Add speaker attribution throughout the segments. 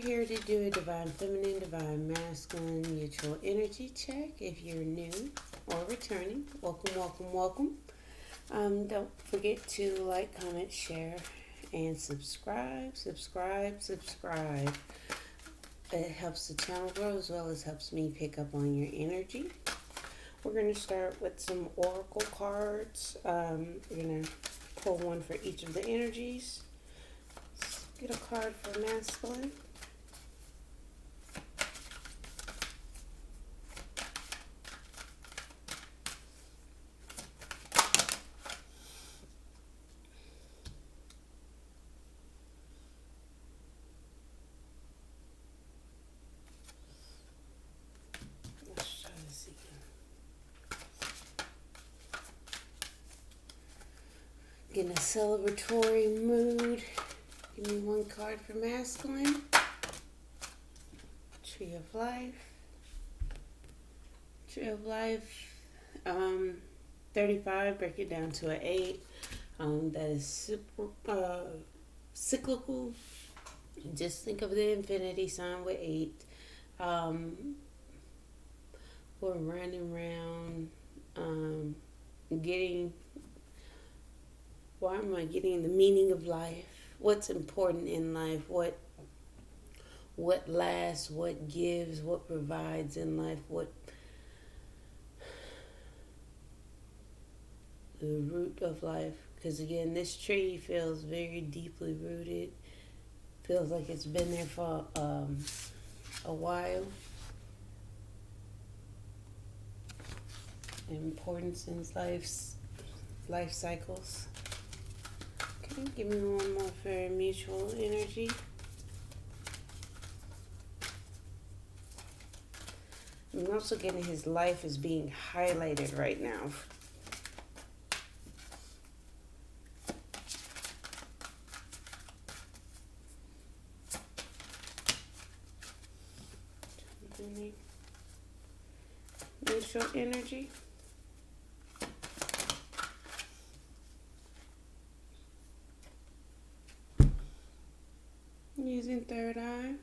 Speaker 1: here to do a divine feminine, divine masculine mutual energy check. If you're new or returning, welcome, welcome, welcome. Don't forget to like, comment, share, and subscribe. It helps the channel grow as well as helps me pick up on your energy. We're going to start with some oracle cards. We're going to pull one for each of the energies. Let's get a card for masculine. Get in a celebratory mood. Give me one card for masculine. Tree of Life. Tree of Life. 35. Break it down to an 8. That is super cyclical. Just think of the infinity sign with 8. We're running around, getting. Why am I getting the meaning of life? What's important in life? What lasts? What gives? What provides in life? What the root of life? Because again, this tree feels very deeply rooted. Feels like it's been there for a while. Importance in life cycles. Okay, give me one more for mutual energy. I'm also getting his life is being highlighted right now. Mutual energy. Using third eye.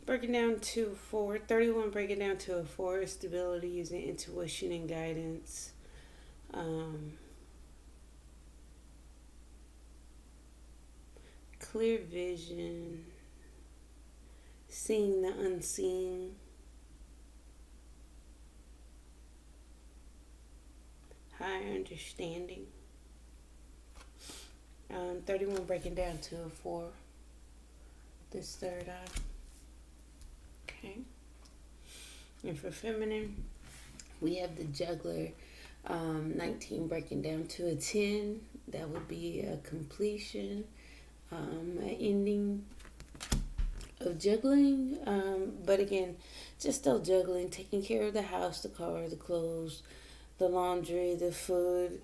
Speaker 1: Breaking down to 4. 31, break it down to a 4. Stability using intuition and guidance. Clear vision. Seeing the unseen. Higher understanding. 31 breaking down to a 4. This third eye. Okay. And for feminine, we have the juggler. 19 breaking down to a 10. That would be a completion. An ending of juggling. But again, just still juggling. Taking care of the house, the car, the clothes, the laundry, the food.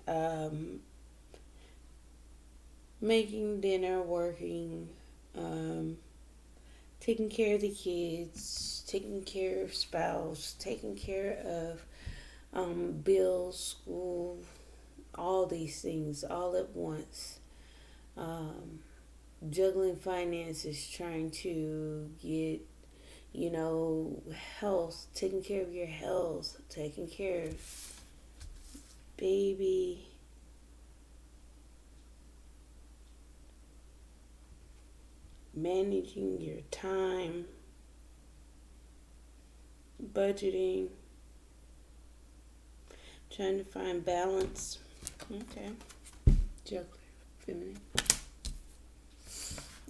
Speaker 1: Making dinner, working, taking care of the kids, taking care of spouse, taking care of bills, school, all these things all at once. Juggling finances, trying to get, health, taking care of your health, taking care of baby. Managing your time, budgeting, trying to find balance. Okay. Juggler, feminine.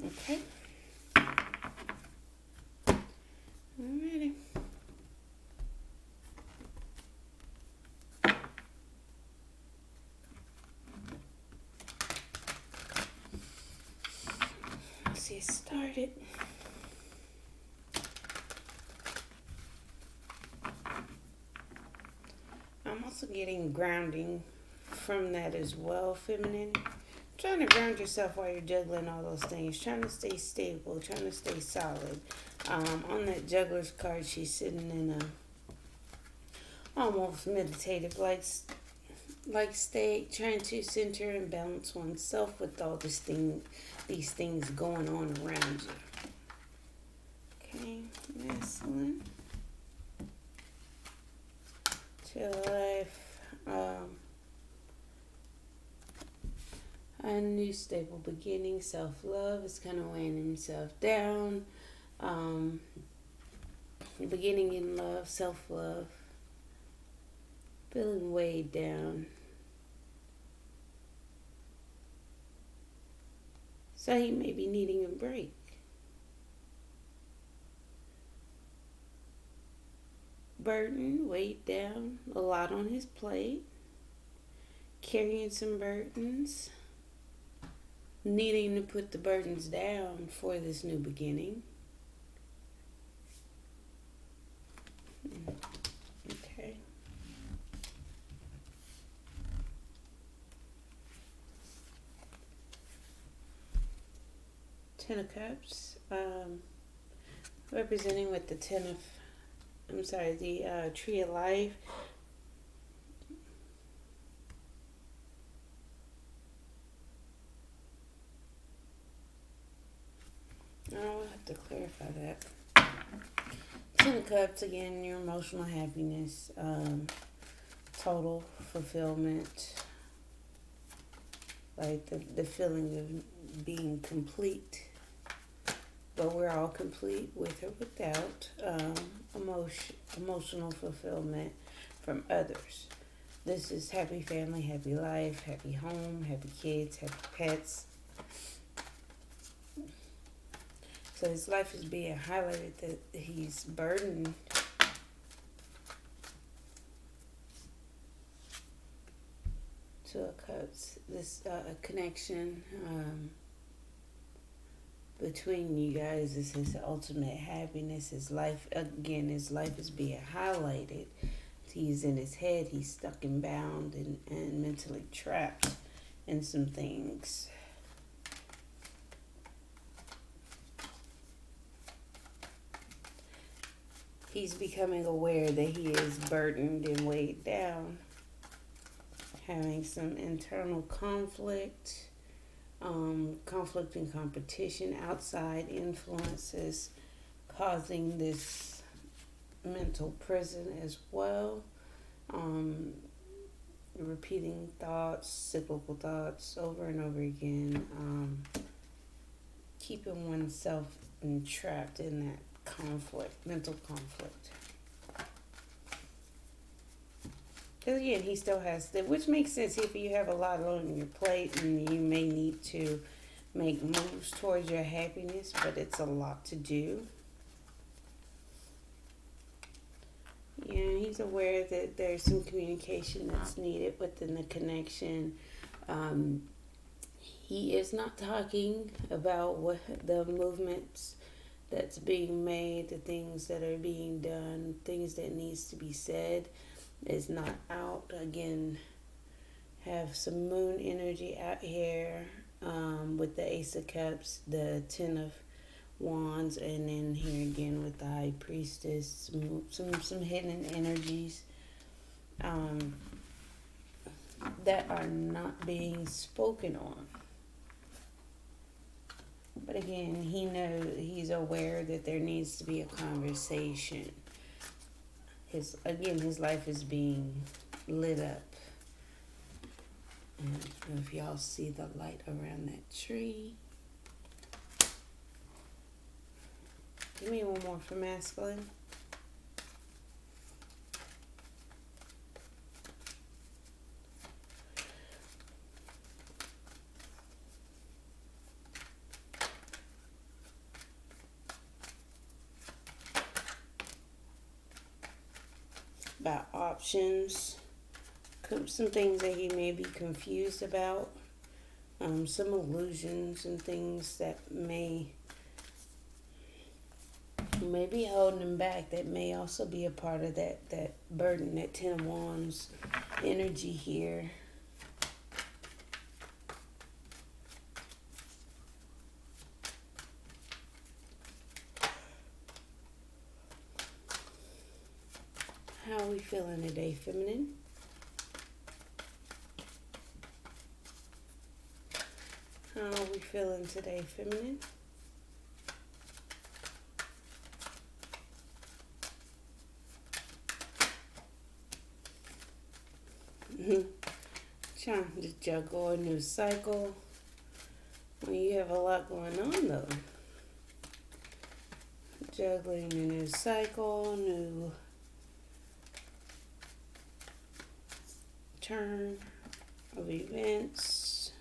Speaker 1: Okay. Alrighty. Let's get started. I'm also getting grounding from that as well, feminine. Trying to ground yourself while you're juggling all those things. Trying to stay stable, trying to stay solid. On that juggler's card, she's sitting in a almost meditative, like like stay trying to center and balance oneself with all these things going on around you. Okay, masculine. To life. A new stable beginning, self-love is kind of weighing himself down. Beginning in love, self-love, feeling weighed down. So he may be needing a break. Burden, weighed down, a lot on his plate, carrying some burdens, needing to put the burdens down for this new beginning. Okay. Ten of Cups, representing with the the Tree of Life. I'll have to clarify that. Ten of Cups, again, your emotional happiness, total fulfillment, like the feeling of being complete. But we're all complete with or without emotional fulfillment from others. This is happy family, happy life, happy home, happy kids, happy pets. So his life is being highlighted that he's burdened. Two of Cups, this connection between you guys is his ultimate happiness. His life is being highlighted. He's in his head, he's stuck and bound and mentally trapped in some things. He's becoming aware that he is burdened and weighed down, having some internal conflict, conflict and competition, outside influences causing this mental prison as well. Repeating thoughts, cyclical thoughts over and over again, keeping oneself entrapped in that mental conflict. Because again, he still has that, which makes sense if you have a lot on your plate and you may need to make moves towards your happiness, but it's a lot to do. Yeah, he's aware that there's some communication that's needed within the connection. He is not talking about what the movements that's being made, the things that are being done, things that needs to be said. Is not out. Again, have some moon energy out here with the Ace of Cups, the Ten of Wands, and then here again with the High Priestess, some hidden energies that are not being spoken on. But again, he's aware that there needs to be a conversation. His life is being lit up. And I don't know if y'all see the light around that tree. Give me one more for masculine. About options, some things that he may be confused about, some illusions and things that may be holding him back, that may also be a part of that burden, that Ten of Wands energy here. How are we feeling today, feminine? we feeling today, feminine? Trying to juggle a new cycle when you have a lot going on, though. Juggling a new cycle, new turn of events.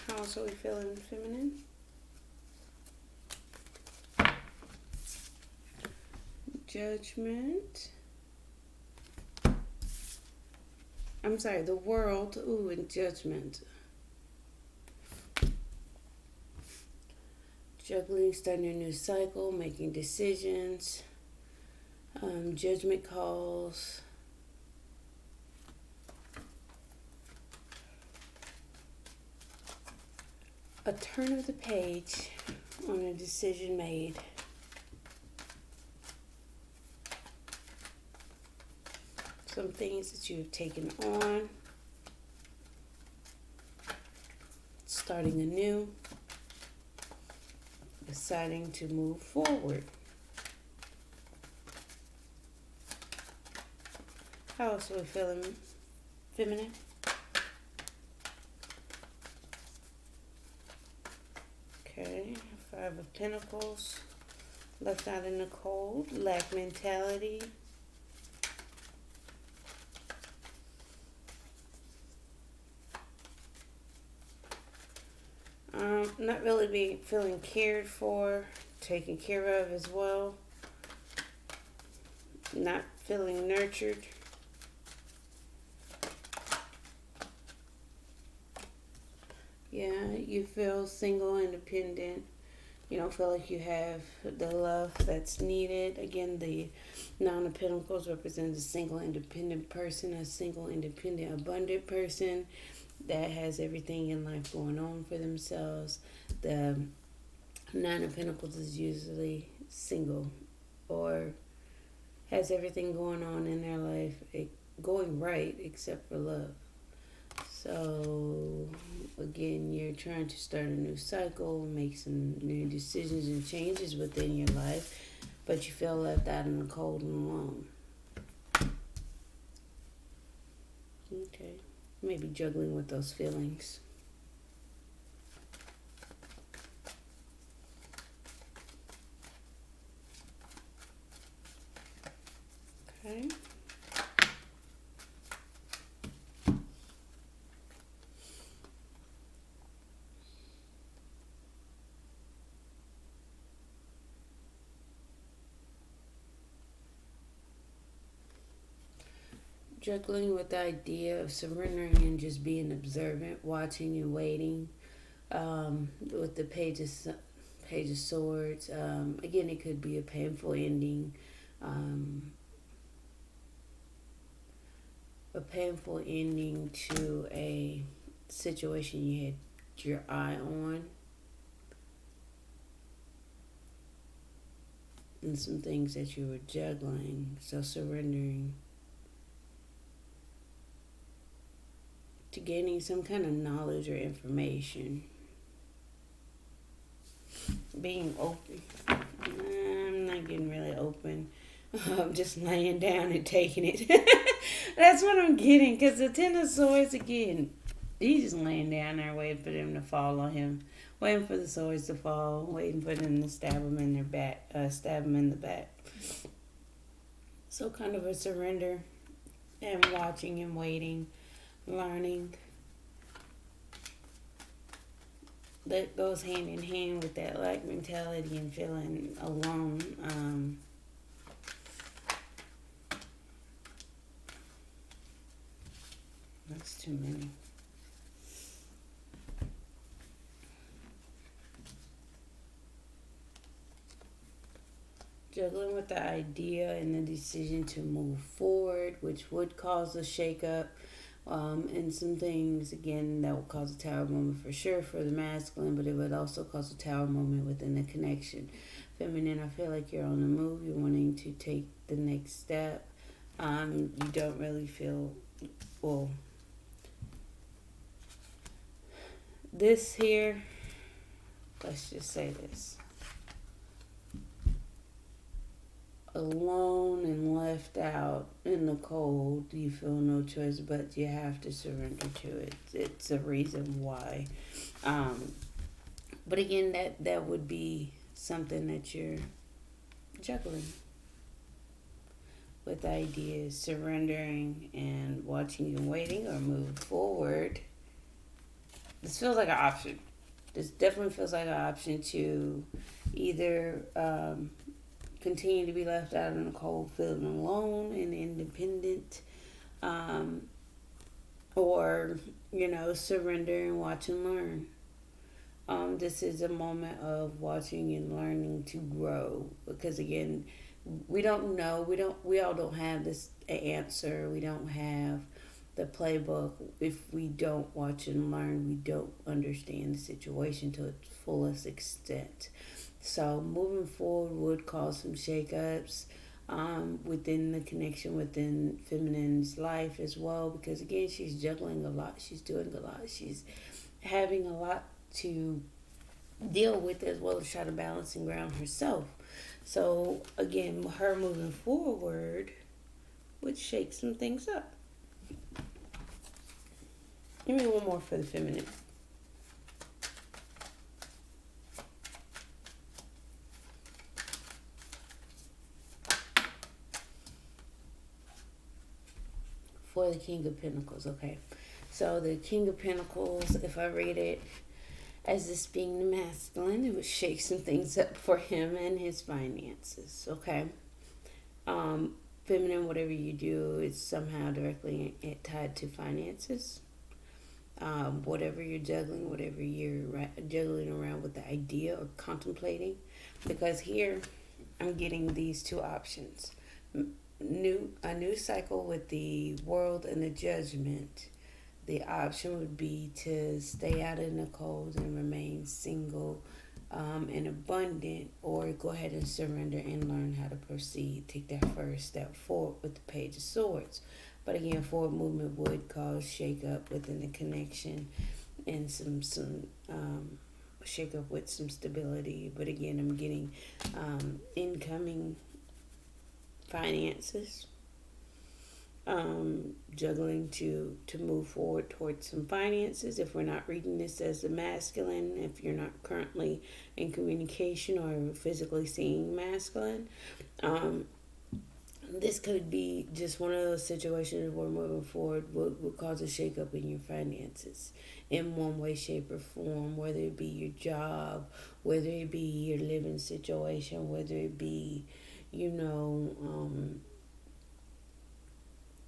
Speaker 1: How else are we feeling, feminine? Judgment. I'm sorry, the world. Ooh, and judgment. Juggling, starting a new cycle, making decisions, judgment calls. A turn of the page on a decision made. Some things that you've taken on. Starting anew. Deciding to move forward. How else are we feeling, feminine? Okay, 5 of Pentacles. Left out in the cold. Lack mentality. Not really feeling cared for, taken care of as well. Not feeling nurtured. Yeah, you feel single, independent. You don't feel like you have the love that's needed. Again, the Nine of Pentacles represents a single, independent person, a single, independent, abundant person that has everything in life going on for themselves. The Nine of Pentacles is usually single or has everything going on in their life, going right except for love. So, again, you're trying to start a new cycle, make some new decisions and changes within your life, but you feel left out in the cold and alone. Okay. Maybe juggling with those feelings. Okay. Juggling with the idea of surrendering and just being observant, watching and waiting. With the Page of Swords. Again, it could be a painful ending. A painful ending to a situation you had your eye on. And some things that you were juggling. So surrendering to gaining some kind of knowledge or information. Being open. I'm not getting really open. I'm just laying down and taking it. That's what I'm getting. Because the Ten of Swords, again, he's just laying down there waiting for them to fall on him. Waiting for the swords to fall. Waiting for them to stab him in their back. Stab him in the back. So kind of a surrender. And watching and waiting. Learning. That goes hand in hand with that lack mentality and feeling alone. That's too many. Juggling with the idea and the decision to move forward, which would cause a shakeup. And some things, again, that will cause a tower moment for sure for the masculine, but it would also cause a tower moment within the connection. Feminine, I feel like you're on the move. You're wanting to take the next step. You don't really feel, well, This here, let's just say this. Alone and left out in the cold, you feel no choice but you have to surrender to it. It's a reason why. Um, but again, that would be something that you're juggling with ideas, surrendering and watching and waiting, or move forward. This feels like an option. This definitely feels like an option to either continue to be left out in the cold, feeling alone and independent, um, or surrender and watch and learn. This is a moment of watching and learning to grow, because again, we don't know. We all don't have this answer. We don't have the playbook. If we don't watch and learn, we don't understand the situation to its fullest extent. So moving forward would cause some shakeups within the connection within feminine's life as well, because again, she's juggling a lot. She's doing a lot. She's having a lot to deal with, as well as try to balance and ground herself. So again, her moving forward would shake some things up. Give me one more for the feminine. For the King of Pentacles, okay. So the King of Pentacles, if I read it as this being the masculine, it would shake some things up for him and his finances, okay. Feminine, whatever you do, it's somehow directly tied to finances. Whatever you're juggling, whatever you're juggling around with the idea or contemplating, because here I'm getting these two options. A new cycle with the world and the judgment. The option would be to stay out in the cold and remain single and abundant, or go ahead and surrender and learn how to proceed. Take that first step forward with the Page of Swords. But again, forward movement would cause shake up within the connection and some shake up with some stability. But again, I'm getting incoming finances, juggling to move forward towards some finances. If we're not reading this as the masculine, if you're not currently in communication or physically seeing masculine, this could be just one of those situations where moving forward would cause a shakeup in your finances in one way, shape, or form, whether it be your job, whether it be your living situation, whether it be,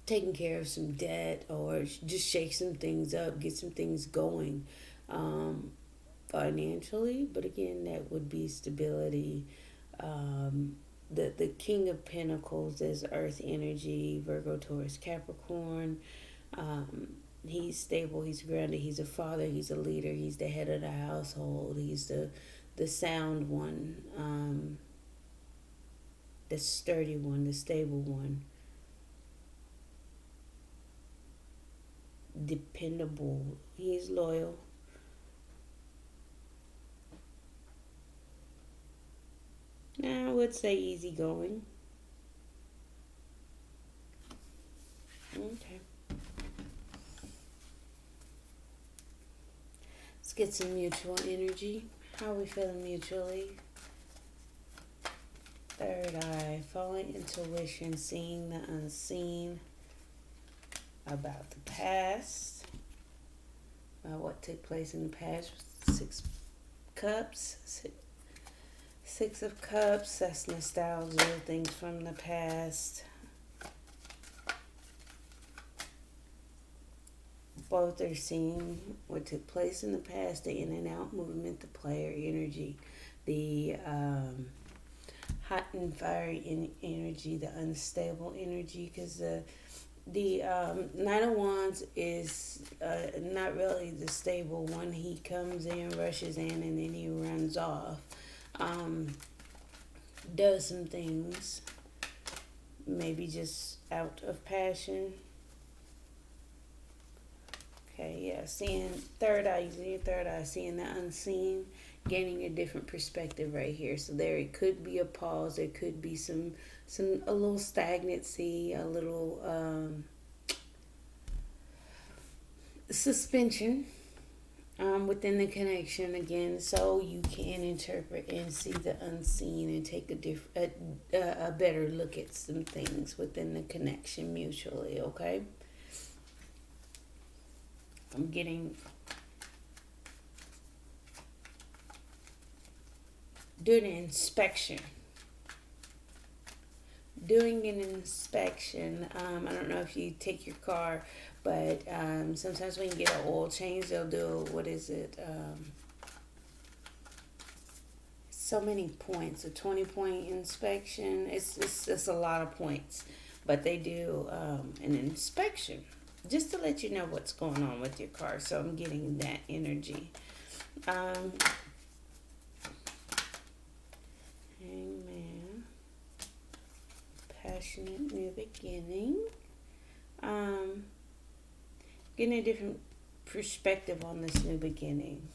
Speaker 1: taking care of some debt, or just shake some things up, get some things going financially. But again, that would be stability. The King of Pentacles is Earth energy, Virgo, Taurus, Capricorn. He's stable, he's grounded, he's a father, he's a leader, he's the head of the household, he's the sound one, the sturdy one, the stable one, dependable, he's loyal. Now, I would say easygoing. Okay. Let's get some mutual energy. How are we feeling mutually? Third eye, following intuition, seeing the unseen, about the past, about what took place in the past. Six of Cups, that's nostalgia, things from the past. Both are seeing what took place in the past, the in and out movement, the player energy, the hot and fiery energy, the unstable energy, because the Knight of Wands is not really the stable one. He comes in, rushes in, and then he runs off. Does some things, maybe just out of passion. Okay, Okay, yeah, seeing third eye, using your third eye, seeing the unseen, gaining a different perspective right here. So there, it could be a pause. There could be a little stagnancy, a little suspension within the connection again, so you can interpret and see the unseen and take a better look at some things within the connection mutually. Okay, I'm getting doing an inspection. Doing an inspection. I don't know if you take your car, but sometimes when you get an oil change, they'll do, what is it? So many points. A 20-point inspection. It's a lot of points, but they do an inspection just to let you know what's going on with your car. So I'm getting that energy. Amen. Passionate new beginning. Getting a different perspective on this new beginning.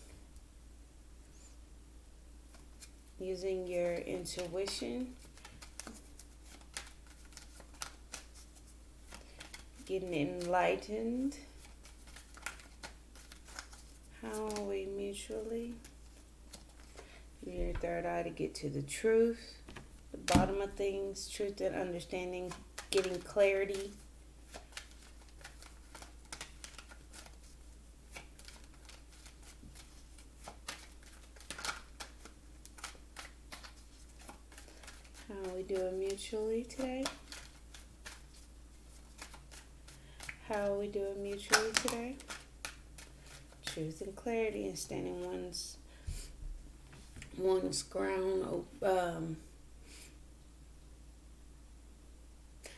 Speaker 1: Using your intuition. Getting enlightened. How are we mutually? Use your third eye to get to the truth, the bottom of things, truth and understanding, getting clarity. How are we doing mutually today? How are we doing mutually today? Truth and clarity and standing one's ground.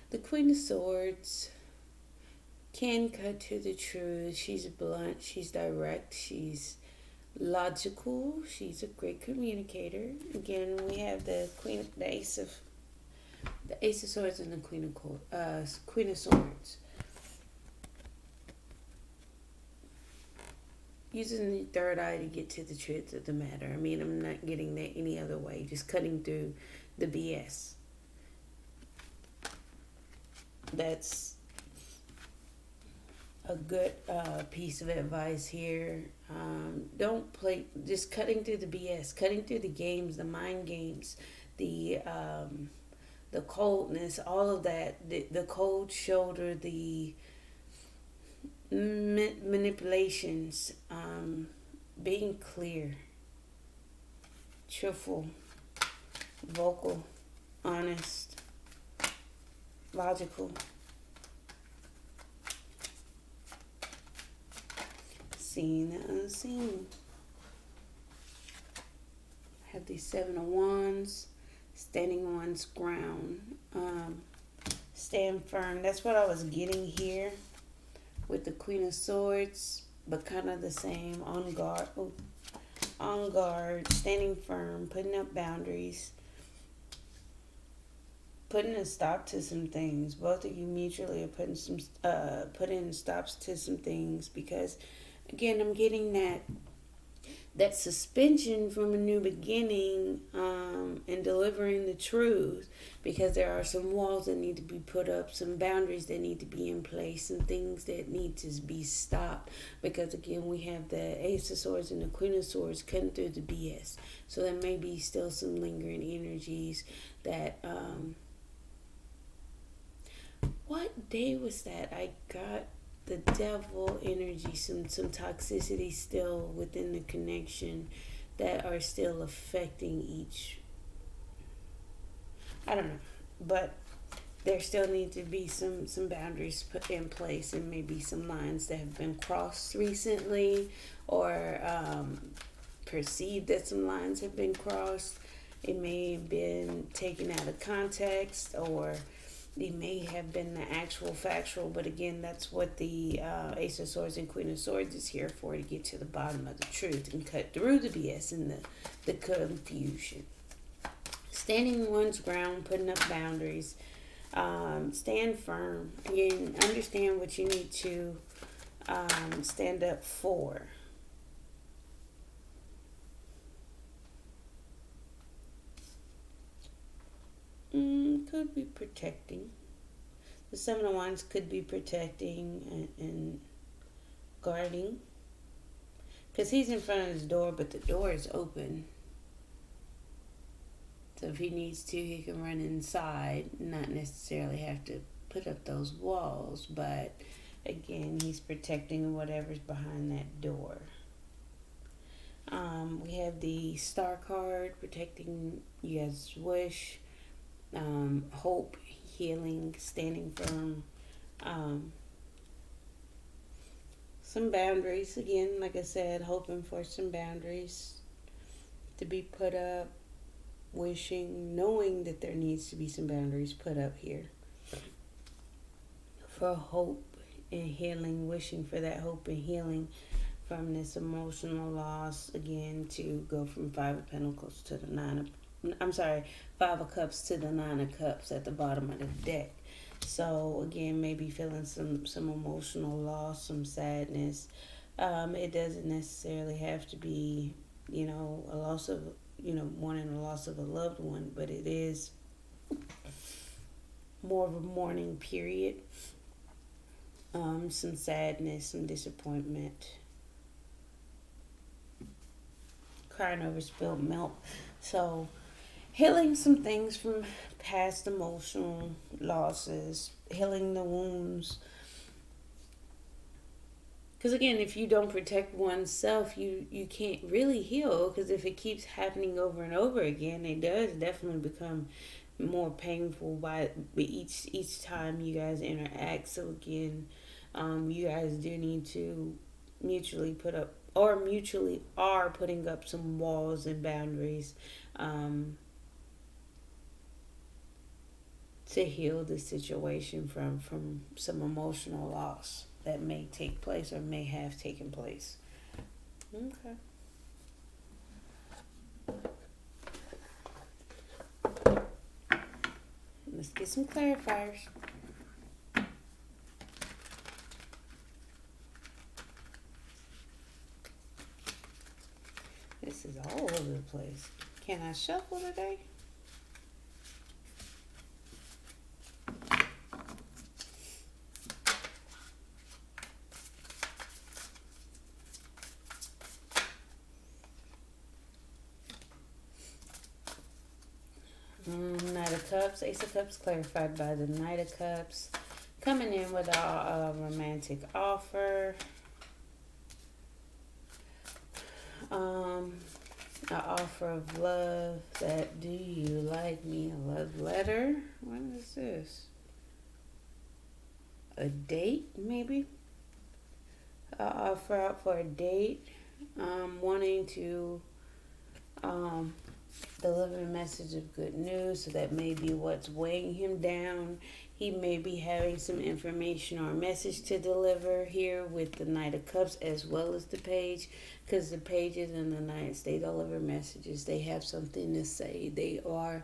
Speaker 1: The Queen of Swords can cut to the truth. She's blunt, she's direct, she's logical, she's a great communicator. Again, we have the Ace of Swords and the Queen of Swords. Using the third eye to get to the truth of the matter. I mean, I'm not getting that any other way. Just cutting through the BS. That's a good piece of advice here. Don't play, just cutting through the BS, cutting through the games, the mind games, the coldness, all of that, the cold shoulder, the manipulations, being clear, truthful, vocal, honest, logical, seeing the unseen. Have these 7 of Wands, standing one's ground, stand firm. That's what I was getting here with the Queen of Swords, but kind of the same. On guard, standing firm, putting up boundaries, putting a stop to some things. Both of you mutually are putting stops to some things, because again, I'm getting that suspension from a new beginning, and delivering the truth, because there are some walls that need to be put up, some boundaries that need to be in place, some things that need to be stopped, because again, we have the Ace of Swords and the Queen of Swords cutting through the BS. So there may be still some lingering energies that what day was that? I got the devil energy, some toxicity still within the connection that are still affecting each. I don't know, but there still need to be some boundaries put in place, and maybe some lines that have been crossed recently, or perceived that some lines have been crossed. It may have been taken out of context, or it may have been the actual factual, but again, that's what the Ace of Swords and Queen of Swords is here for, to get to the bottom of the truth and cut through the BS and the confusion. Standing one's ground, putting up boundaries, stand firm. Again, understand what you need to Stand up 4. Could be protecting. The 7 of Wands could be protecting and guarding. Because he's in front of his door, but the door is open. So if he needs to, he can run inside, not necessarily have to put up those walls. But again, he's protecting whatever's behind that door. We have the Star card, protecting you guys' wish, hope, healing, standing firm. Some boundaries, again, like I said, hoping for some boundaries to be put up, wishing, knowing that there needs to be some boundaries put up here for hope and healing, wishing for that hope and healing from this emotional loss. Again, to go from 5 of Pentacles to the 5 of Cups to the 9 of Cups at the bottom of the deck. So again, maybe feeling some emotional loss, some sadness. It doesn't necessarily have to be, a loss of, mourning a loss of a loved one, but it is more of a mourning period. Some sadness, some disappointment, crying over spilled milk. So healing some things from past emotional losses, healing the wounds. Because again, if you don't protect oneself, you can't really heal. Because if it keeps happening over and over again, it does definitely become more painful by each time you guys interact. So again, you guys do need to mutually are putting up some walls and boundaries to heal the situation from some emotional loss that may take place or may have taken place. Okay. Let's get some clarifiers. This is all over the place. Can I shuffle today? Knight of Cups, Ace of Cups clarified by the Knight of Cups. Coming in with a romantic offer. An offer of love. That do you like me? A love letter. What is this? A date, maybe? Offer out for a date. Wanting to deliver a message of good news. So that may be what's weighing him down. He may be having some information or a message to deliver here with the Knight of Cups as well as the Page. Because the Pages and the Knights, they deliver messages. They have something to say. They are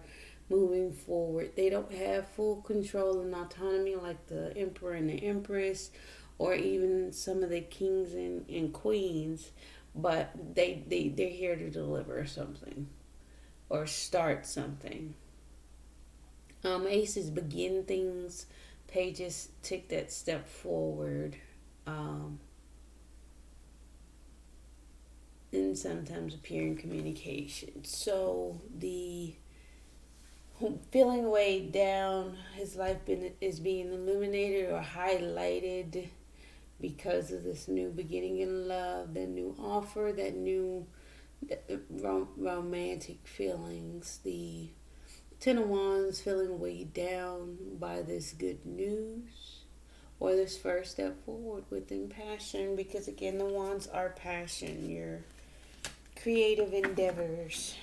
Speaker 1: moving forward. They don't have full control and autonomy like the Emperor and the Empress or even some of the kings and queens. But they're here to deliver something or start something. Aces begin things. Pages take that step forward. And sometimes appear in communication. So the feeling weighed down, his life is being illuminated or highlighted because of this new beginning in love, that new offer, that new romantic feelings. The 10 of Wands feeling weighed down by this good news or this first step forward within passion, because again, the Wands are passion, your creative endeavors.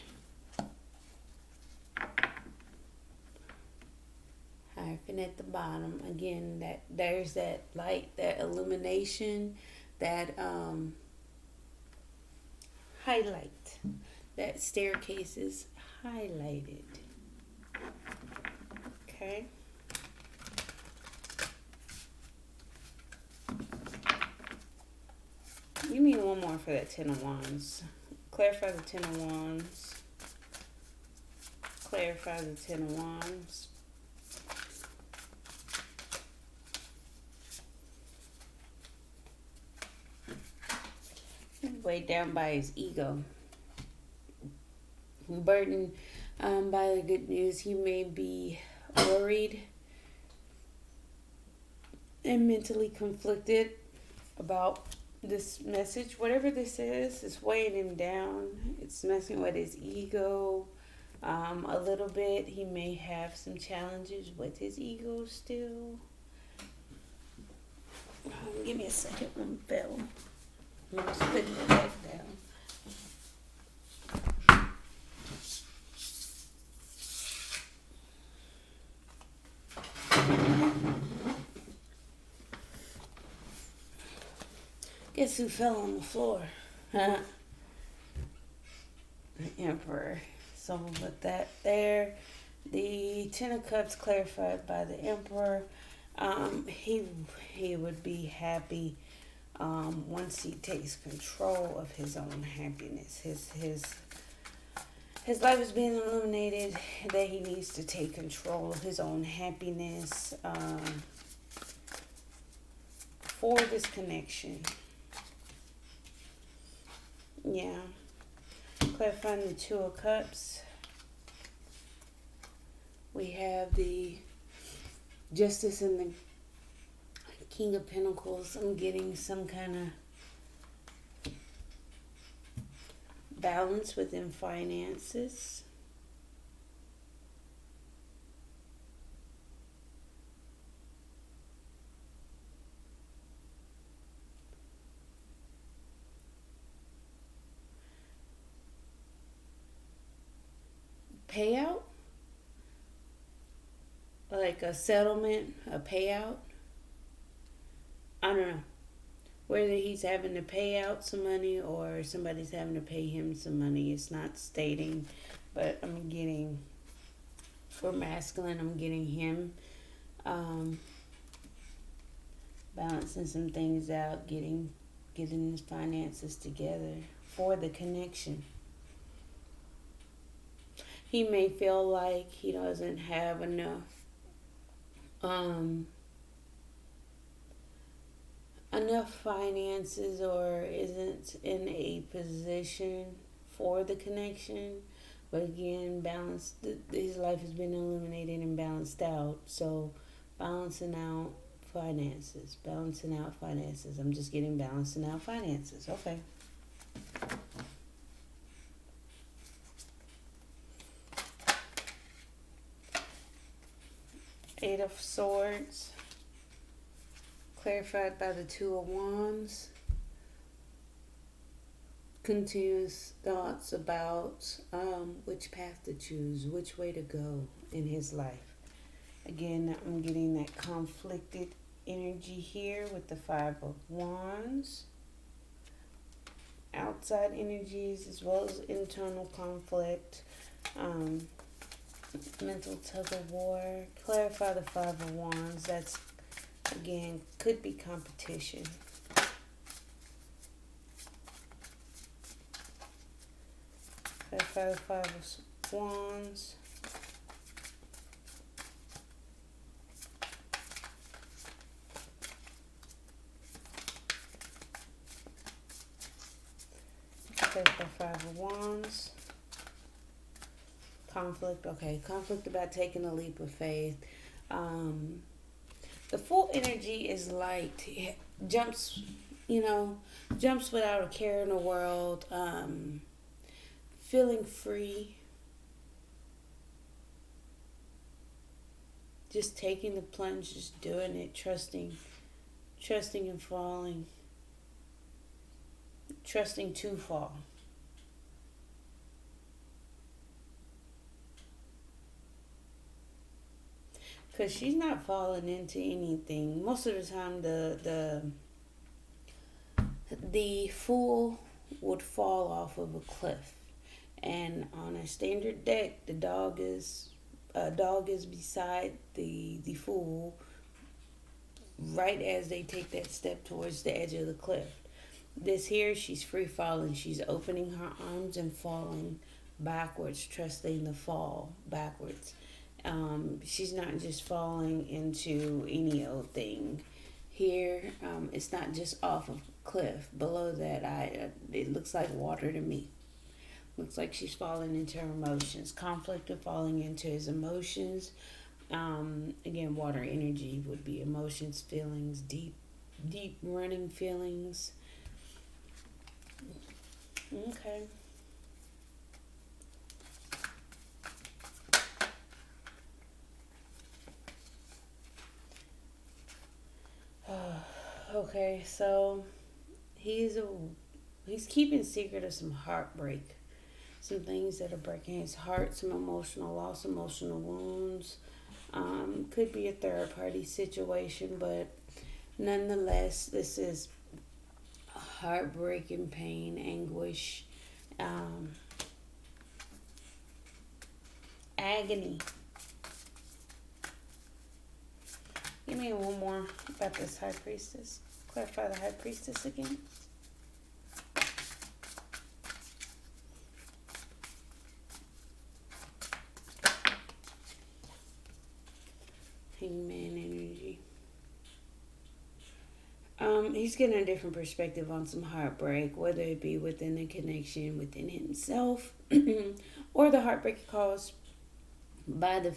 Speaker 1: Hyphen at the bottom. Again, that there's that light, that illumination, that highlight. That staircase is highlighted. Okay. You need one more for that Ten of Wands. Clarify the Ten of Wands. Clarify the Ten of Wands. Weighed down by his ego. Burdened by the good news. He may be worried and mentally conflicted about this message. Whatever this is, it's weighing him down. It's messing with his ego a little bit. He may have some challenges with his ego still. Give me a second. One fell. I'm just putting it back down. Guess who fell on the floor? The Emperor. So with that there, the Ten of Cups clarified by the Emperor. He would be happy once he takes control of his own happiness. His life is being illuminated that he needs to take control of his own happiness for this connection. Yeah. Clarifying the Two of Cups. We have the Justice and the King of Pentacles. I'm getting some kind of balance within finances. Payout? Like a settlement, a payout? I don't know. Whether he's having to pay out some money or somebody's having to pay him some money, it's not stating. But I'm getting, for masculine, I'm getting him balancing some things out, getting his finances together for the connection. He may feel like he doesn't have enough enough finances or isn't in a position for the connection. But again, his life has been illuminated and balanced out. So balancing out finances. I'm just getting balancing out finances. Okay. Eight of Swords. Clarified by the Two of Wands. Continuous thoughts about which path to choose, which way to go in his life. Again, I'm getting that conflicted energy here with the Five of Wands. Outside energies as well as internal conflict. Mental tug of war. Clarify the Five of Wands. That's, again, could be competition. Clarify the Five of Wands. Clarify Five of Wands. Conflict, okay. Conflict about taking a leap of faith. The full energy is light. It jumps without a care in the world. Feeling free. Just taking the plunge, just doing it, trusting and falling. Trusting to fall. Because she's not falling into anything. Most of the time, the fool would fall off of a cliff. And on a standard deck, the dog is beside the fool right as they take that step towards the edge of the cliff. this here, she's free falling. She's opening her arms and falling backwards, trusting the fall backwards. She's not just falling into any old thing. Here, it's not just off of a cliff. Below that, it looks like water to me. Looks like she's falling into her emotions. Conflict of falling into his emotions. Again, water energy would be emotions, feelings, deep running feelings. Okay. Okay, so he's a he's keeping secret of some heartbreak, some things that are breaking his heart, some emotional loss, emotional wounds. Could be a third party situation, but nonetheless, this is heartbreaking pain, anguish, um, agony. Give me one more about this high priestess. Clarify the high priestess again. Hangman energy. He's getting a different perspective on some heartbreak, whether it be within the connection within himself, or the heartbreak caused by the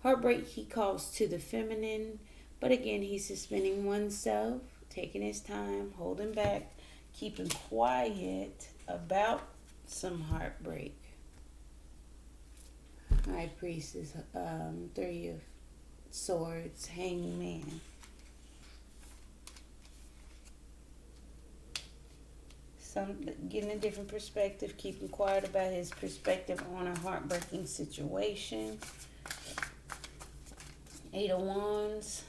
Speaker 1: heartbreak he caused to the feminine. But again, he's suspending oneself, taking his time, holding back, keeping quiet about some heartbreak. High priestess, Three of Swords, Hangman. Getting a different perspective, keeping quiet about his perspective on a heartbreaking situation. Eight of Wands.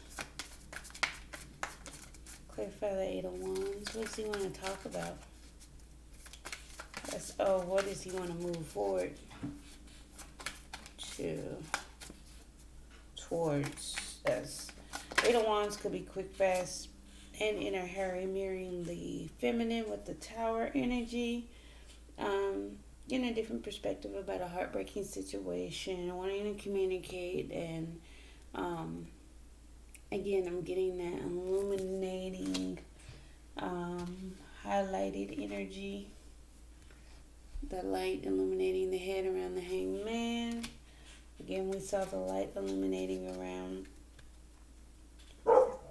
Speaker 1: Clarify the Eight of Wands. What does he want to talk about? What does he want to move forward towards? Eight of Wands could be quick, fast, and in a hurry, mirroring the feminine with the Tower energy. Getting a different perspective about a heartbreaking situation, wanting to communicate, and again, I'm getting that illuminating, highlighted energy. The light illuminating the head around the Hangman. Again, we saw the light illuminating around.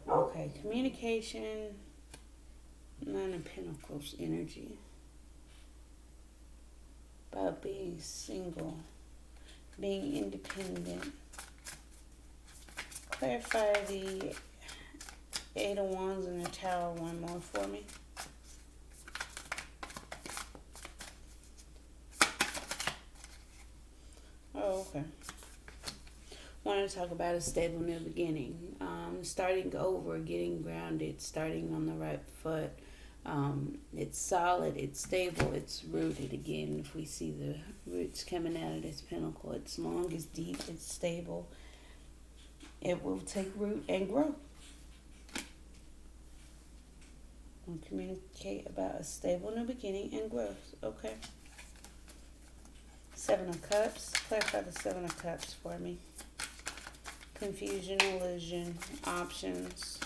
Speaker 1: Okay, communication. Nine of Pentacles energy. About being single. Being independent. Clarify the Eight of Wands and the Tower one more for me. Oh, okay. Want to talk about a stable new beginning. Starting over, getting grounded, starting on the right foot. It's solid, it's stable, it's rooted. Again, if we see the roots coming out of this pentacle, it's long, it's deep, it's stable. It will take root and grow. And communicate about a stable new beginning and growth. Okay. Seven of Cups. Clarify the Seven of Cups for me. Confusion, illusion, options.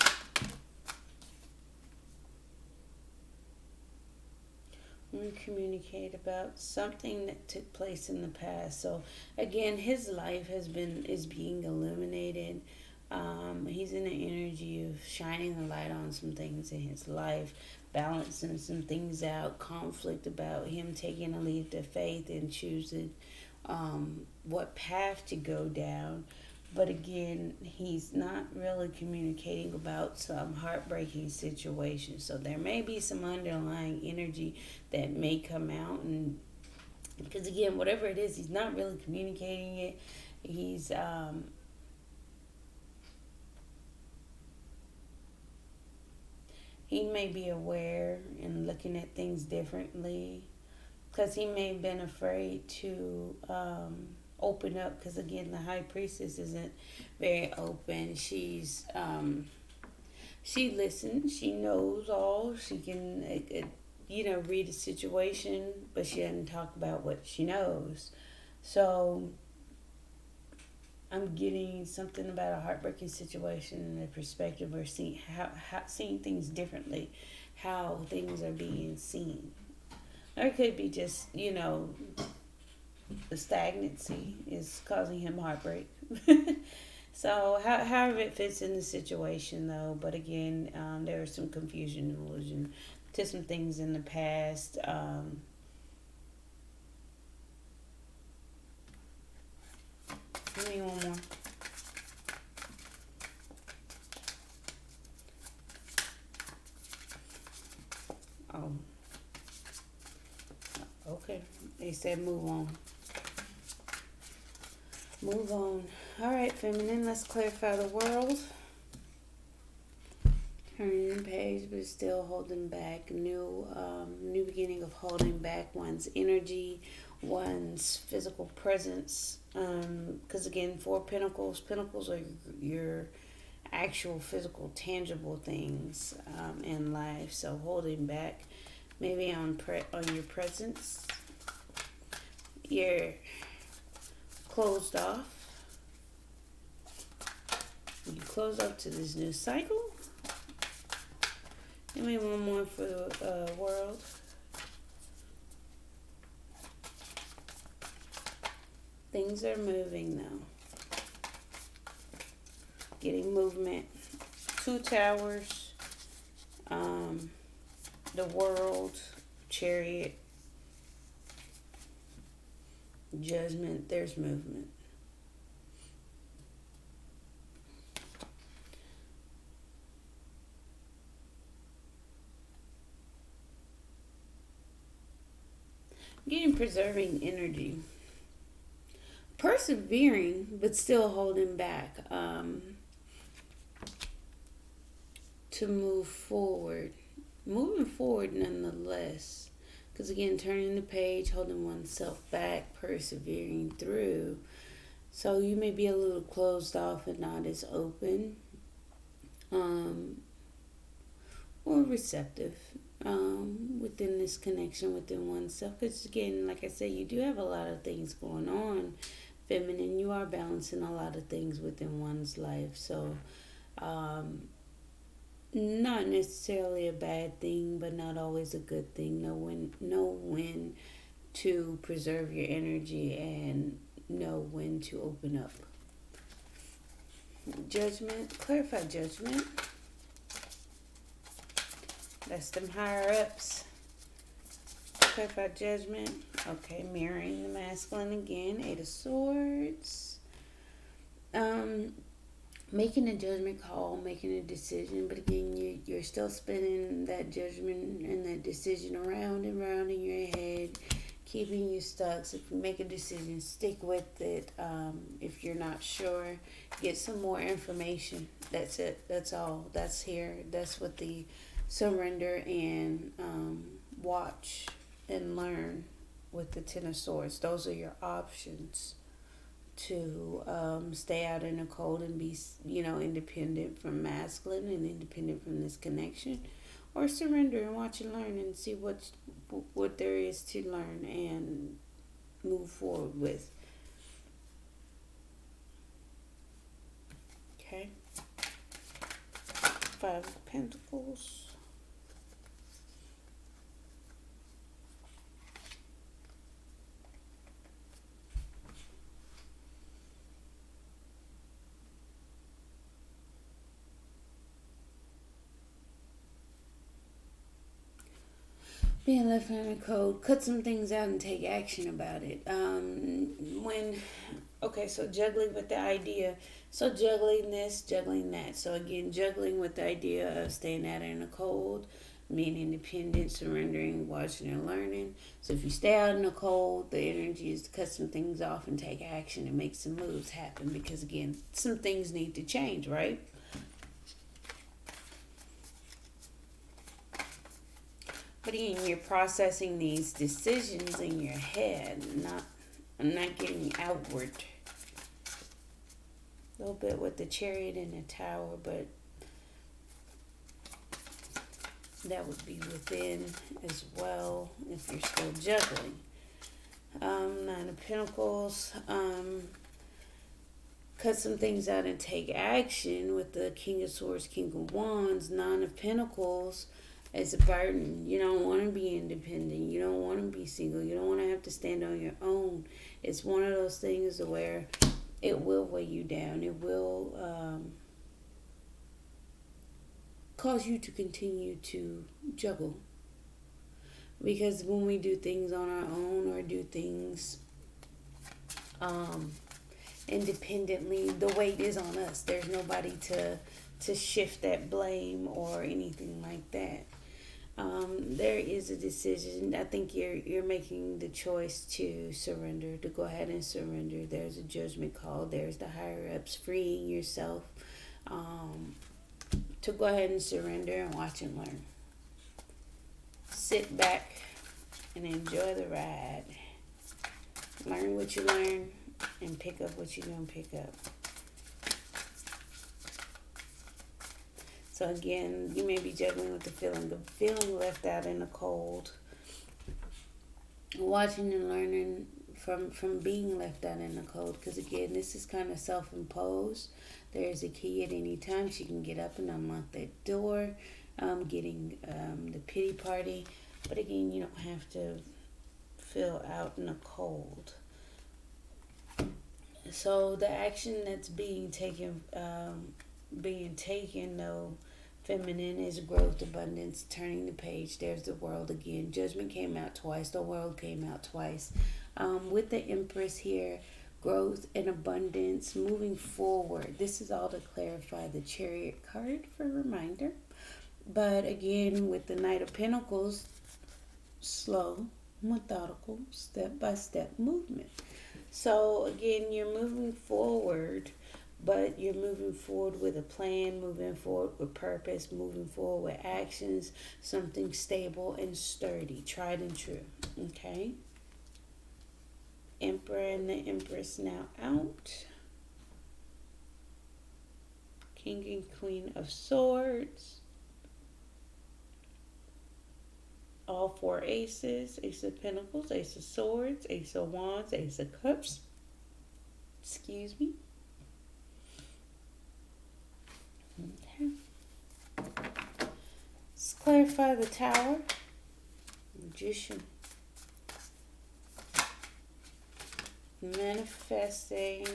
Speaker 1: We communicate about something that took place in the past. So again, his life is being illuminated. He's in the energy of shining the light on some things in his life, balancing some things out, conflict about him taking a leap of faith and choosing what path to go down. But again, he's not really communicating about some heartbreaking situation. So there may be some underlying energy that may come out. And because again, whatever it is, he's not really communicating it. He's he may be aware and looking at things differently. Because he may have been afraid to open up, because again, the high priestess isn't very open. She's She listens. She knows all. She can, read a situation, but she doesn't talk about what she knows. So I'm getting something about a heartbreaking situation in a perspective or seeing how seeing things differently, how things are being seen. Or it could be just, the stagnancy is causing him heartbreak. So, however it fits in the situation, though. But again, there was some confusion and illusion to some things in the past. Give me one more. Oh, okay. They said move on. Move on. All right, feminine. Let's clarify the world. Turning the page, but still holding back. New beginning of holding back one's energy, one's physical presence. Because again, four pentacles. Pentacles are your actual physical, tangible things in life. So holding back, maybe on your presence. You're closed off. You close up to this new cycle. Give me one more for the world. Things are moving now. Getting movement. 2 towers. The world. Chariot. Judgment. There's movement. Getting preserving energy. Persevering, but still holding back to move forward. Moving forward nonetheless. Because again, turning the page, holding oneself back, persevering through. So you may be a little closed off and not as open or receptive within this connection within oneself. Because again, like I said, you do have a lot of things going on. Feminine, you are balancing a lot of things within one's life. So not necessarily a bad thing, but not always a good thing. Know when to preserve your energy and know when to open up. Judgment, clarify judgment. That's them higher ups. Clarify judgment. Okay, mirroring the masculine again. 8 of Swords. Making a judgment call, making a decision, but again, you're still spinning that judgment and that decision around and around in your head, keeping you stuck. So if you make a decision, stick with it. If you're not sure, get some more information. That's it. That's all. That's here. That's what the surrender and watch and learn with the 10 of Swords. Those are your options to stay out in the cold and be, independent from masculine and independent from this connection, or surrender and watch and learn and see what there is to learn and move forward with. Okay. 5 of Pentacles. Being left in the cold, cut some things out and take action about it. So juggling with the idea. So juggling this, juggling that. So again, juggling with the idea of staying out in the cold, being independent, surrendering, watching and learning. So if you stay out in the cold, the energy is to cut some things off and take action and make some moves happen. Because again, some things need to change, right? But again, you're processing these decisions in your head, not getting outward. A little bit with the Chariot and the Tower, but that would be within as well if you're still juggling. Nine of Pentacles. Cut some things out and take action with the King of Swords, King of Wands. Nine of Pentacles is a burden. You don't want to be independent. You don't want to be single. You don't want to have to stand on your own. It's one of those things where it will weigh you down. It will cause you to continue to juggle. Because when we do things on our own or do things independently, the weight is on us. There's nobody to shift that blame or anything like that. There is a decision. I think you're making the choice to surrender, to go ahead and surrender. There's a judgment call. There's the higher ups freeing yourself to go ahead and surrender and watch and learn. Sit back and enjoy the ride. Learn what you learn and pick up what you're going to pick up. So again, you may be juggling with the feeling left out in the cold. Watching and learning from being left out in the cold. Because again, this is kind of self-imposed. There's a key at any time. She can get up and unlock that door. Getting the pity party. But again, you don't have to feel out in the cold. So the action that's being taken though, feminine, is growth, abundance, turning the page. There's the world again. Judgment came out twice. The world came out twice. With the Empress here, growth and abundance, moving forward. This is all to clarify the Chariot card for a reminder. But again, with the Knight of Pentacles, slow, methodical, step-by-step movement. So again, you're moving forward, but you're moving forward with a plan, moving forward with purpose, moving forward with actions, something stable and sturdy, tried and true. Okay? Emperor and the Empress now out. King and Queen of Swords. All four aces. Ace of Pentacles, Ace of Swords, Ace of Wands, Ace of Cups. Excuse me. Okay. Let's clarify the Tower. Magician. Manifesting.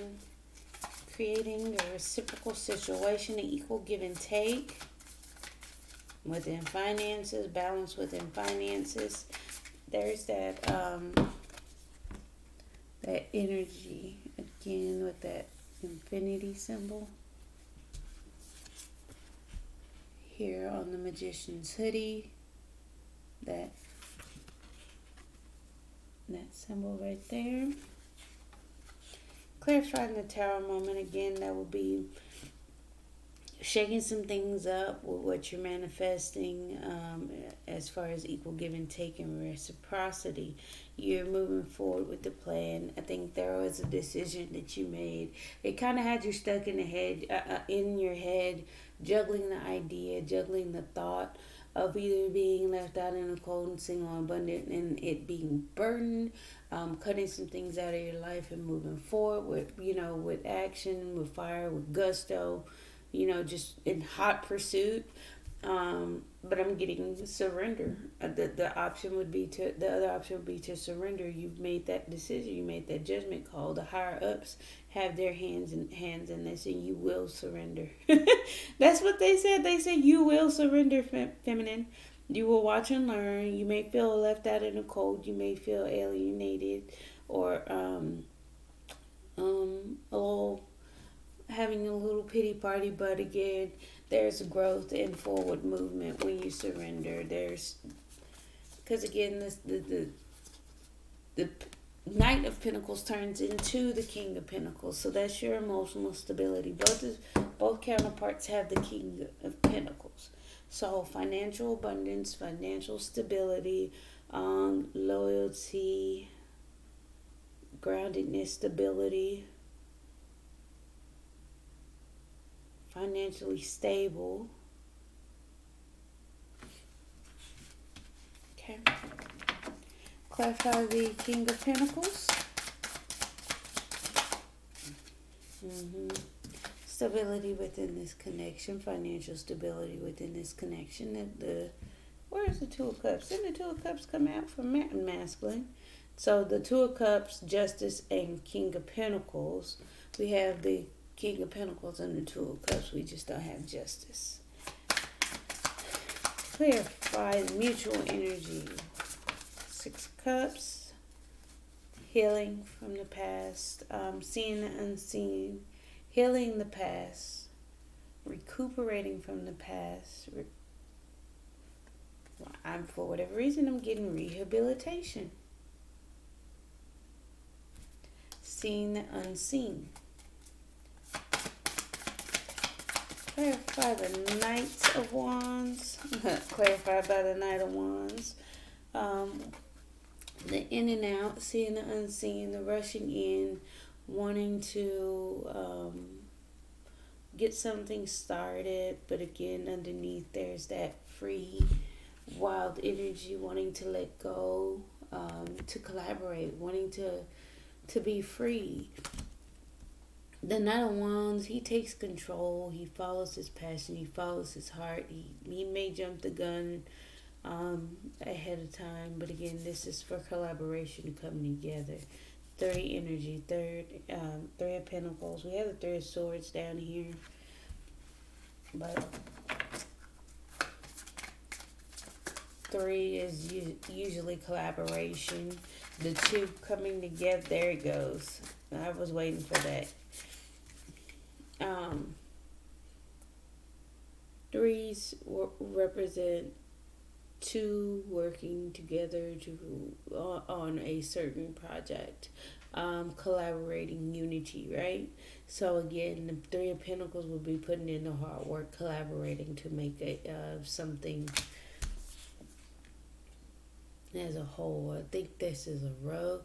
Speaker 1: Creating a reciprocal situation, an equal give and take. Within finances, balance within finances. There's that that energy again with that infinity symbol here on the Magician's hoodie. That symbol right there. Clarifying the Tower moment again. That will be shaking some things up with what you're manifesting as far as equal give and take and reciprocity. You're moving forward with the plan. I think there was a decision that you made. It kind of had you stuck in the head, in your head, juggling the idea, juggling the thought of either being left out in the cold and single abundant and it being burdened, cutting some things out of your life and moving forward with action, with fire, with gusto. Just in hot pursuit. But I'm getting surrender. The other option would be to surrender. You've made that decision. You made that judgment call. The higher ups have their hands in this, and you will surrender. That's what they said. They said you will surrender, feminine. You will watch and learn. You may feel left out in the cold. You may feel alienated, or having a little pity party, but again, there's growth and forward movement when you surrender. Because again, the Knight of Pentacles turns into the King of Pentacles, so that's your emotional stability. Both counterparts have the King of Pentacles, so financial abundance, financial stability, loyalty, groundedness, stability. Financially stable. Okay. Clarify the King of Pentacles. Stability within this connection, financial stability within this connection. Where's the Two of Cups? Didn't the Two of Cups come out for masculine? So the Two of Cups, Justice, and King of Pentacles. We have the King of Pentacles and the Two of Cups. We just don't have Justice. Clarify the mutual energy. Six of Cups. Healing from the past. Seeing the unseen. Healing the past. Recuperating from the past. For whatever reason, I'm getting rehabilitation. Seeing the unseen. Clarify the Knight of Wands. Clarified by the Knight of Wands. The in and out, seeing the unseen, the rushing in, wanting to get something started, but again, underneath there's that free, wild energy, wanting to let go, to collaborate, wanting to be free. The Knight of Wands, he takes control, he follows his passion, he follows his heart. He may jump the gun ahead of time, but again, this is for collaboration coming together. Three energy, Three of Pentacles. We have the Three of Swords down here, but three is usually collaboration. The two coming together. There it goes. I was waiting for that. Threes represent two working together on a certain project, collaborating, unity, right? So again, the Three of Pentacles will be putting in the hard work, collaborating to make something as a whole. I think this is a rug.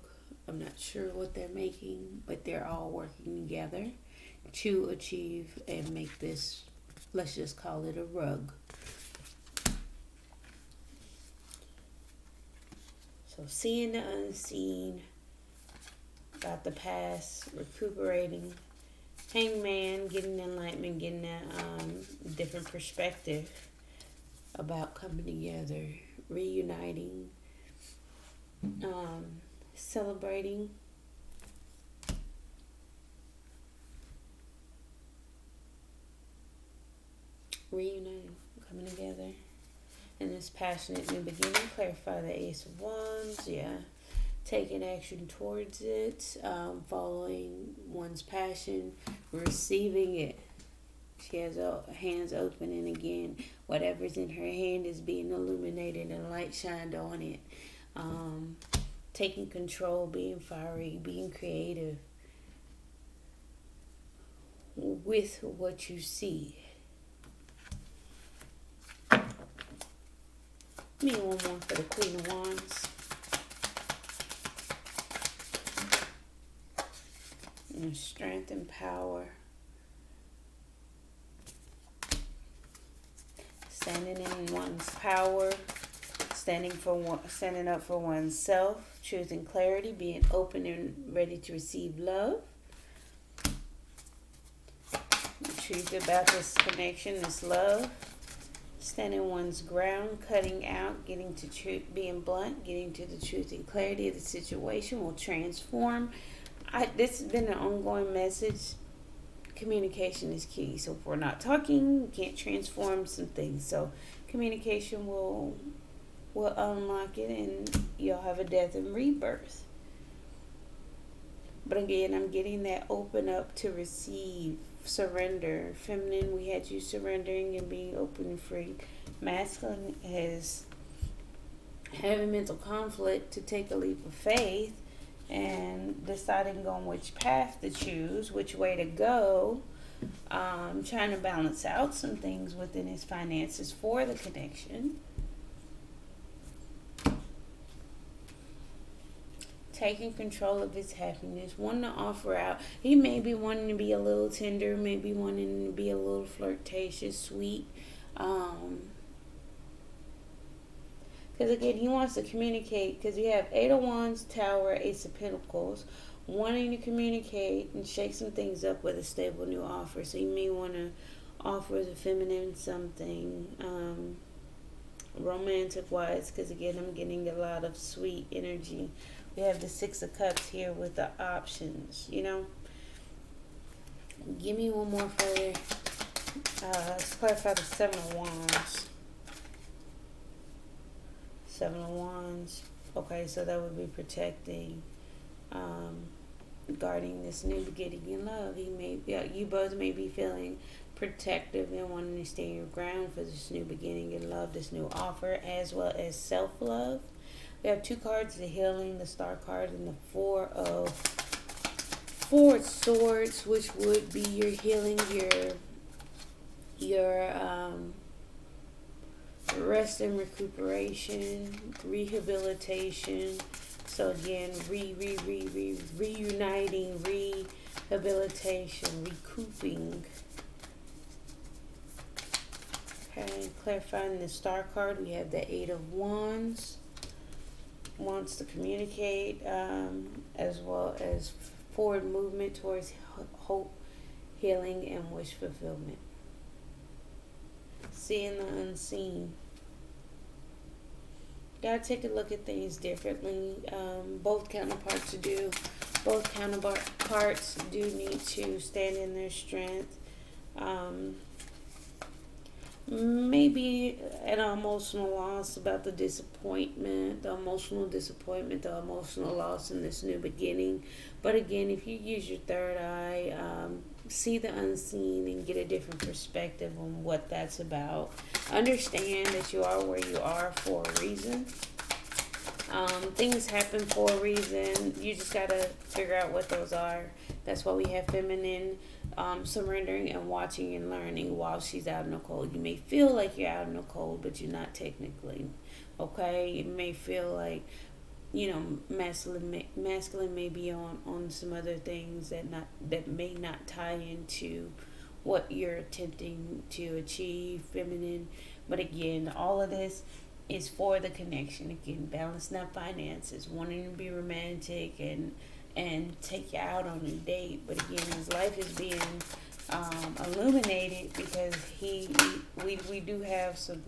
Speaker 1: I'm not sure what they're making, but they're all working together to achieve and make this, let's just call it a rug. So seeing the unseen, about the past, recuperating, Hangman, getting enlightenment, getting a different perspective about coming together, reuniting, celebrating, reuniting, coming together. In this passionate new beginning, clarify the Ace of Wands. Yeah, taking action towards it, following one's passion, receiving it. She has hands open, and again, whatever's in her hand is being illuminated and light shined on it. Taking control, being fiery, being creative with what you see. Me one more for the Queen of Wands. And strength and power. Standing in one's power. Standing up for oneself. Truth and clarity. Being open and ready to receive love. The truth about this connection, this love. Standing one's ground, cutting out, getting to truth, being blunt, getting to the truth and clarity of the situation will transform. This has been an ongoing message. Communication is key. So if we're not talking, we can't transform some things. So communication will unlock it, and you'll have a death and rebirth. But again, I'm getting that open up to receive. Surrender. Feminine, we had you surrendering and being open and free. Masculine is having mental conflict to take a leap of faith and deciding on which path to choose, which way to go. Trying to balance out some things within his finances for the connection. Taking control of his happiness, wanting to offer out. He may be wanting to be a little tender, maybe wanting to be a little flirtatious, sweet. Because again, he wants to communicate. Because you have Eight of Wands, Tower, Ace of Pentacles, wanting to communicate and shake some things up with a stable new offer. So you may want to offer the feminine something romantic wise. Because again, I'm getting a lot of sweet energy. We have the Six of Cups here with the options. You know, give me one more for. Let's clarify the Seven of Wands. Seven of Wands. Okay, so that would be protecting, guarding this new beginning in love. You both may be feeling protective and wanting to stay your ground for this new beginning in love, this new offer, as well as self-love. We have two cards: the healing, the Star card, and the Four of Swords, which would be your healing, your rest and recuperation, rehabilitation. So again, reuniting, rehabilitation, recouping. Okay, clarifying the Star card, we have the Eight of Wands. Wants to communicate, as well as forward movement towards hope, healing, and wish fulfillment. Seeing the unseen. Gotta take a look at things differently. Both counterparts do need to stand in their strength. Maybe an emotional loss about the emotional loss in this new beginning. But again, if you use your third eye, see the unseen and get a different perspective on what that's about. Understand that you are where you are for a reason. Things happen for a reason. You just gotta figure out what those are. That's why we have feminine surrendering and watching and learning while she's out in the cold. You may feel like you're out in the cold, but you're not technically. Okay, you may feel like, you know, masculine may be on some other things that may not tie into what you're attempting to achieve, feminine. But again, all of this is for the connection. Again, balancing out finances, wanting to be romantic and take you out on a date. But again, his life is being illuminated because we do have some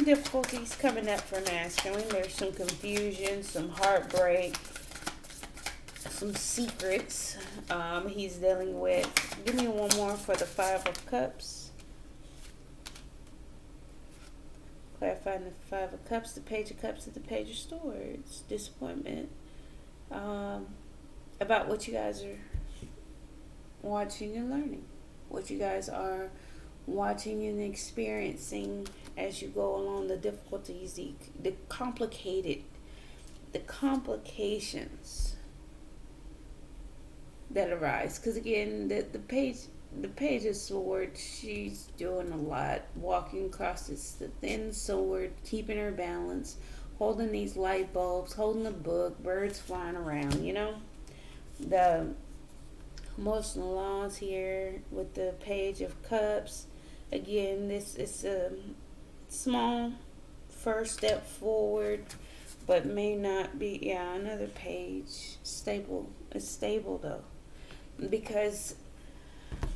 Speaker 1: difficulties coming up for masculine. There's some confusion, some heartbreak, some secrets he's dealing with. Give me one more for the Five of Cups. Clarifying the Five of Cups, the Page of Cups, and the Page of Swords. Disappointment about what you guys are watching and learning. What you guys are watching and experiencing as you go along, the difficulties, the complications that arise. Because again, the Page of Swords, she's doing a lot, walking across the thin sword, keeping her balance, holding these light bulbs, holding the book, birds flying around, you know. The emotional loss here with the Page of Cups. Again, this is a small first step forward, but may not be, another page. Stable. It's stable though. Because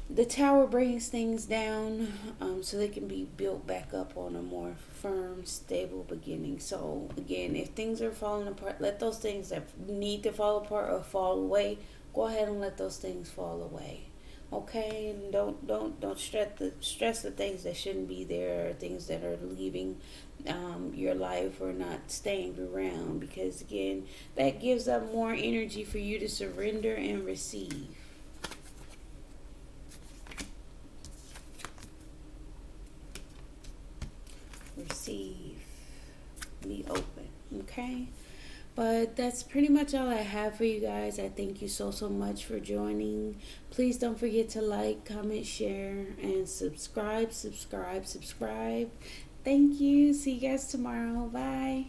Speaker 1: the Tower brings things down so they can be built back up on a more firm, stable beginning. So again, if things are falling apart, let those things that need to fall apart or fall away, go ahead and let those things fall away. Okay, and don't stress the things that shouldn't be there, or things that are leaving your life or not staying around, because again, that gives up more energy for you to surrender and receive. Receive, be open. Okay, but that's pretty much all I have for you guys. I thank you so much for joining. Please don't forget to like, comment, share, and subscribe. Thank you. See you guys tomorrow. Bye.